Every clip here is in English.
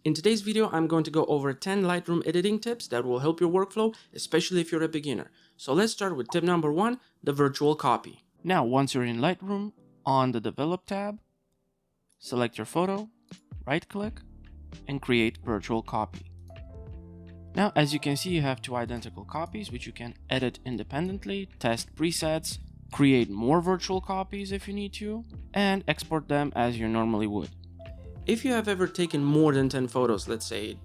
In today's video, I'm going to go over 10 Lightroom editing tips that will help your workflow, especially if you're a beginner. So let's start with tip number 1, the virtual copy. Now, once you're in Lightroom, on the Develop tab, select your photo, right-click, and create virtual copy. Now, as you can see, you have 2 identical copies, which you can edit independently, test presets, create more virtual copies if you need to, and export them as you normally would. If you have ever taken more than 10 photos, let's say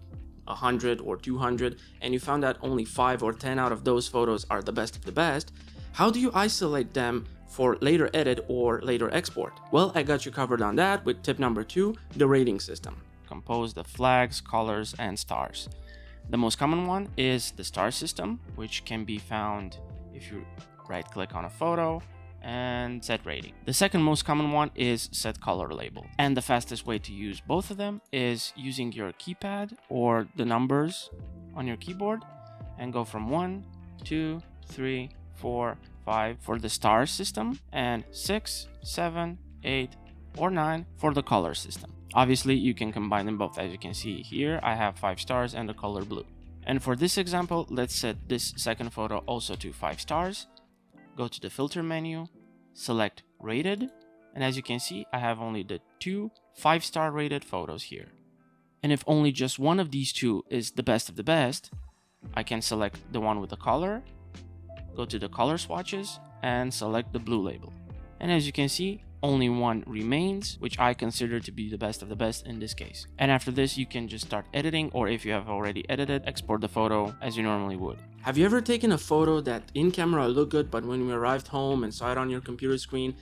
100 or 200, and you found that only 5 or 10 out of those photos are the best of the best, how do you isolate them for later edit or later export? Well, I got you covered on that with tip number 2, the rating system, composed of flags, colors, and stars. The most common one is the star system, which can be found if you right-click on a photo and set rating. The second most common one is set color label. And the fastest way to use both of them is using your keypad or the numbers on your keyboard and go from 1, 2, 3, 4, 5 for the star system and 6, 7, 8, or 9 for the color system. Obviously, you can combine them both. As you can see here, I have 5 stars and the color blue. And for this example, let's set this second photo also to 5 stars. Go to the filter menu, select rated, and as you can see, I have only the 2 5-star rated photos here. And if only just one of these 2 is the best of the best, I can select the one with the color, go to the color swatches, and select the blue label. And as you can see, only one remains, which I consider to be the best of the best in this case. And after this, you can just start editing, or if you have already edited, export the photo as you normally would. Have you ever taken a photo that in camera looked good, but when you arrived home and saw it on your computer screen,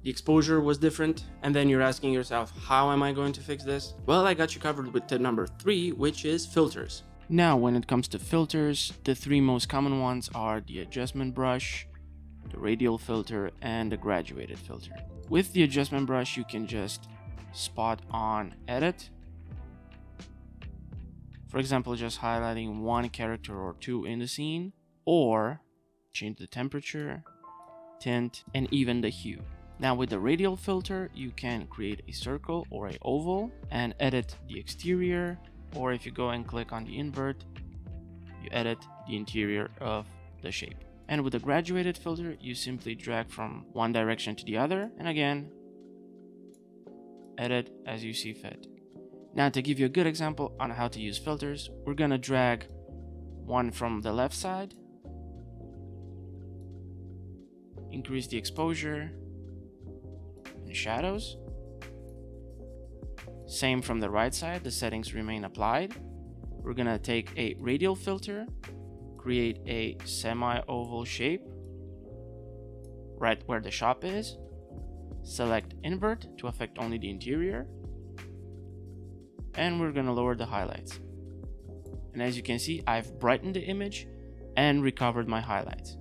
the exposure was different, and then you're asking yourself, how am I going to fix this? Well, I got you covered with tip number 3, which is filters. Now, when it comes to filters, the 3 most common ones are the adjustment brush, the radial filter, and the graduated filter. With the adjustment brush, you can just spot on edit. For example, just highlighting one character or 2 in the scene, or change the temperature, tint, and even the hue. Now with the radial filter, you can create a circle or an oval and edit the exterior, or if you go and click on the invert, you edit the interior of the shape. And with the graduated filter, you simply drag from one direction to the other, and again, edit as you see fit. Now, to give you a good example on how to use filters, we're gonna drag one from the left side, increase the exposure and shadows. Same from the right side, the settings remain applied. We're gonna take a radial filter, create a semi-oval shape right where the shop is, select invert to affect only the interior, and we're gonna lower the highlights. And as you can see, I've brightened the image and recovered my highlights.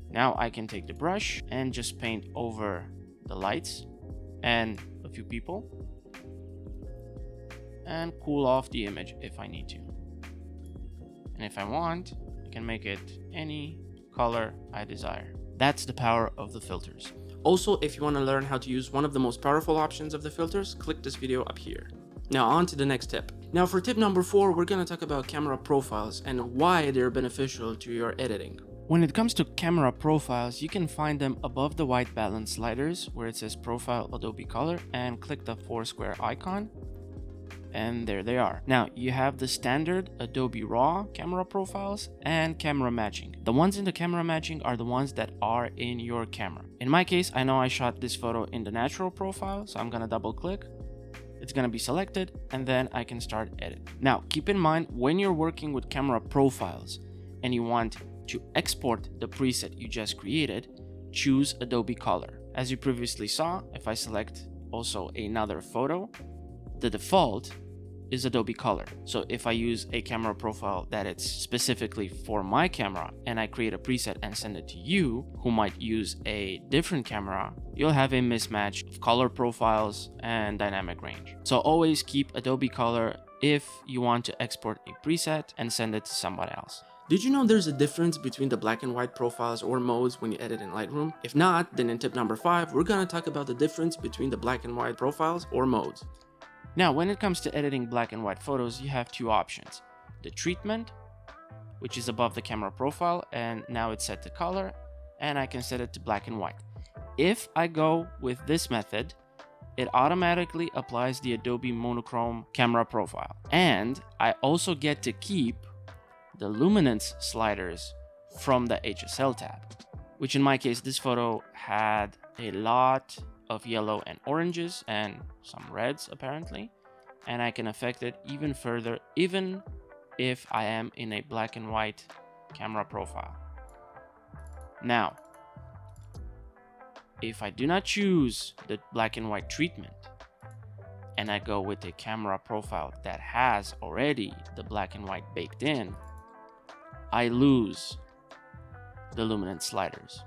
Now I can take the brush and just paint over the lights and a few people and cool off the image if I need to. And if I want, I can make it any color I desire. That's the power of the filters. Also, if you want to learn how to use one of the most powerful options of the filters, click this video up here. Now on to the next tip. Now for tip number 4, we're going to talk about camera profiles and why they're beneficial to your editing. When it comes to camera profiles, you can find them above the white balance sliders where it says Profile Adobe Color, and click the 4 square icon. And there they are. Now you have the standard Adobe RAW camera profiles and camera matching. The ones in the camera matching are the ones that are in your camera. In my case, I know I shot this photo in the natural profile, so I'm gonna double click. It's gonna be selected, and then I can start edit. Now keep in mind, when you're working with camera profiles and you want to export the preset you just created, choose Adobe Color. As you previously saw, if I select also another photo, the default is Adobe Color. So if I use a camera profile that it's specifically for my camera and I create a preset and send it to you, who might use a different camera, you'll have a mismatch of color profiles and dynamic range. So always keep Adobe Color if you want to export a preset and send it to somebody else. Did you know there's a difference between the black and white profiles or modes when you edit in Lightroom? If not, then in tip number 5, we're gonna talk about the difference between the black and white profiles or modes. Now, when it comes to editing black and white photos, you have two options. The treatment, which is above the camera profile, and now it's set to color, and I can set it to black and white. If I go with this method, it automatically applies the Adobe monochrome camera profile. And I also get to keep the luminance sliders from the HSL tab, which in my case, this photo had a lot of yellow and oranges and some reds apparently, and I can affect it even further, even if I am in a black and white camera profile. Now, if I do not choose the black and white treatment and I go with a camera profile that has already the black and white baked in, I lose the luminance sliders.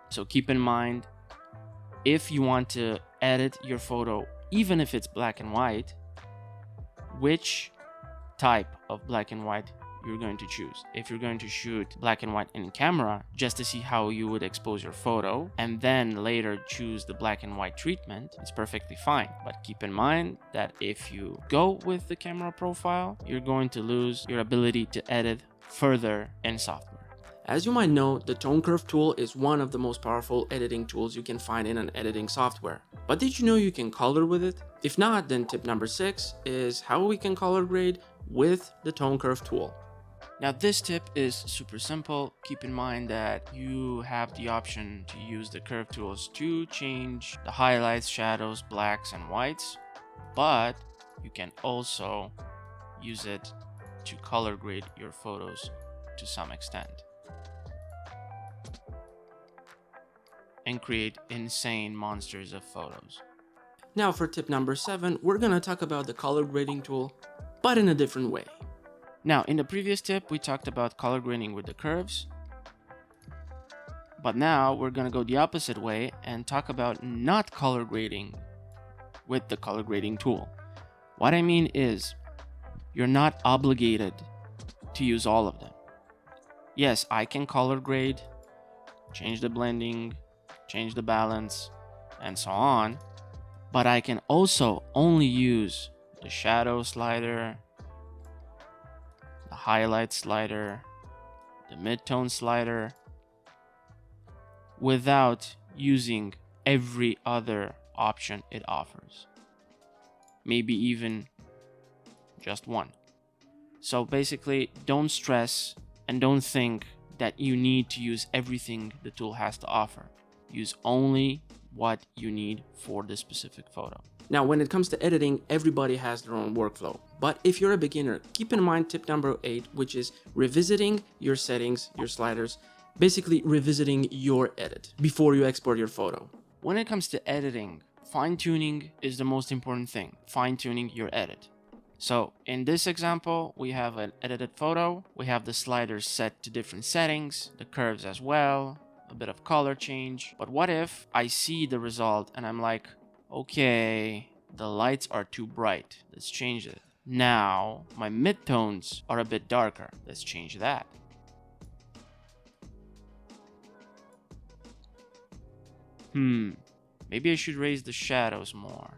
So keep in mind, if you want to edit your photo, even if it's black and white, which type of black and white you're going to choose. If you're going to shoot black and white in camera just to see how you would expose your photo and then later choose the black and white treatment, it's perfectly fine. But keep in mind that if you go with the camera profile, you're going to lose your ability to edit further in software. As you might know, the tone curve tool is one of the most powerful editing tools you can find in an editing software. But did you know you can color with it? If not, then tip number 6 is how we can color grade with the tone curve tool. Now this tip is super simple. Keep in mind that you have the option to use the curve tools to change the highlights, shadows, blacks, and whites, but you can also use it to color grade your photos to some extent and create insane monsters of photos. Now for tip number 7, we're gonna talk about the color grading tool, but in a different way. Now, in the previous tip, we talked about color grading with the curves, but now we're gonna go the opposite way and talk about not color grading with the color grading tool. What I mean is, you're not obligated to use all of them. Yes, I can color grade, change the blending, change the balance, and so on, but I can also only use the shadow slider, the highlight slider, the midtone slider, without using every other option it offers. Maybe even just one. So basically, don't stress and don't think that you need to use everything the tool has to offer. Use only what you need for the specific photo. Now, when it comes to editing, everybody has their own workflow. But if you're a beginner, keep in mind tip number 8, which is revisiting your settings, your sliders, basically revisiting your edit before you export your photo. When it comes to editing, fine-tuning is the most important thing, fine-tuning your edit. So in this example, we have an edited photo, we have the sliders set to different settings, the curves as well, a bit of color change. But what if I see the result and I'm like, okay, the lights are too bright. Let's change it. Now, my midtones are a bit darker. Let's change that. Maybe I should raise the shadows more.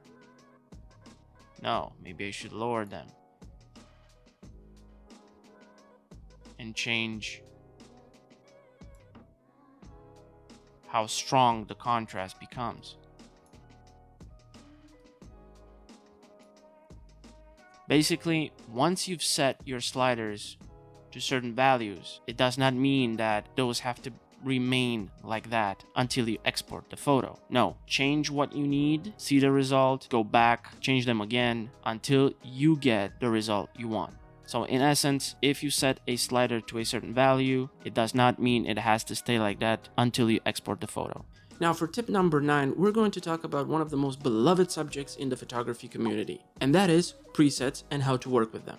No, maybe I should lower them. And change how strong the contrast becomes. Basically, once you've set your sliders to certain values, it does not mean that those have to remain like that until you export the photo. No, change what you need, see the result, go back, change them again until you get the result you want. So in essence, if you set a slider to a certain value, it does not mean it has to stay like that until you export the photo. Now for tip number 9, we're going to talk about one of the most beloved subjects in the photography community, and that is presets and how to work with them.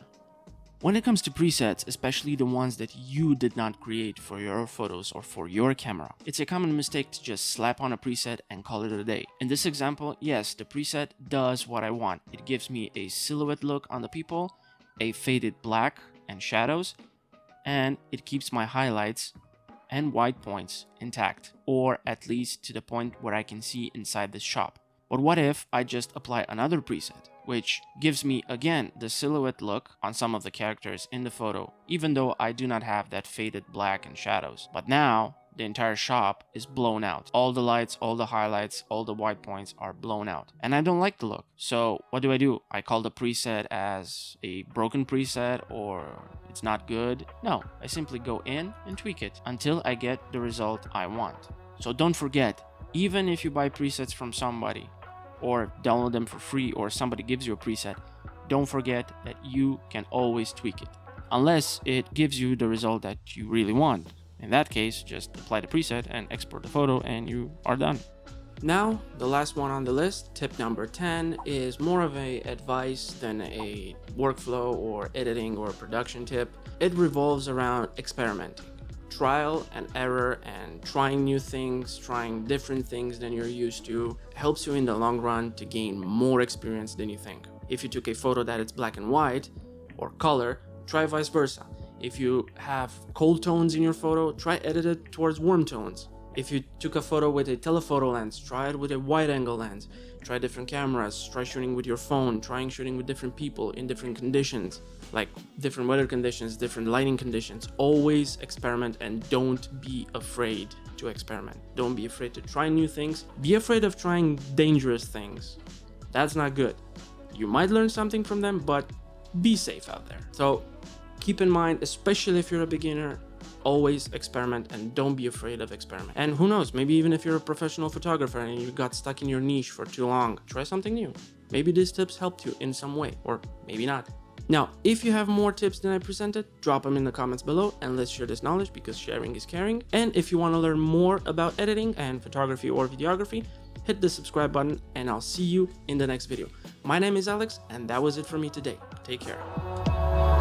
When it comes to presets, especially the ones that you did not create for your photos or for your camera, it's a common mistake to just slap on a preset and call it a day. In this example, yes, the preset does what I want. It gives me a silhouette look on the people, a faded black and shadows, and it keeps my highlights and white points intact, or at least to the point where I can see inside the shop. But what if I just apply another preset, which gives me again the silhouette look on some of the characters in the photo, even though I do not have that faded black and shadows. But now the entire shop is blown out. All the lights, all the highlights, all the white points are blown out. And I don't like the look. So what do? I call the preset as a broken preset or it's not good? No, I simply go in and tweak it until I get the result I want. So don't forget, even if you buy presets from somebody or download them for free or somebody gives you a preset, don't forget that you can always tweak it. Unless it gives you the result that you really want. In that case, just apply the preset and export the photo and you are done. Now, the last one on the list, tip number 10, is more of a advice than a workflow or editing or production tip. It revolves around experimenting. Trial and error and trying new things, trying different things than you're used to, helps you in the long run to gain more experience than you think. If you took a photo that is black and white or color, try vice versa. If you have cold tones in your photo, try edit it towards warm tones. If you took a photo with a telephoto lens, try it with a wide angle lens. Try different cameras, try shooting with your phone, trying shooting with different people in different conditions, like different weather conditions, different lighting conditions. Always experiment and don't be afraid to experiment. Don't be afraid to try new things. Be afraid of trying dangerous things. That's not good. You might learn something from them, but be safe out there. So keep in mind, especially if you're a beginner, always experiment and don't be afraid of experiment. And who knows, maybe even if you're a professional photographer and you got stuck in your niche for too long, try something new. Maybe these tips helped you in some way, or maybe not. Now, if you have more tips than I presented, drop them in the comments below and let's share this knowledge because sharing is caring. And if you want to learn more about editing and photography or videography, hit the subscribe button and I'll see you in the next video. My name is Alex and that was it for me today. Take care.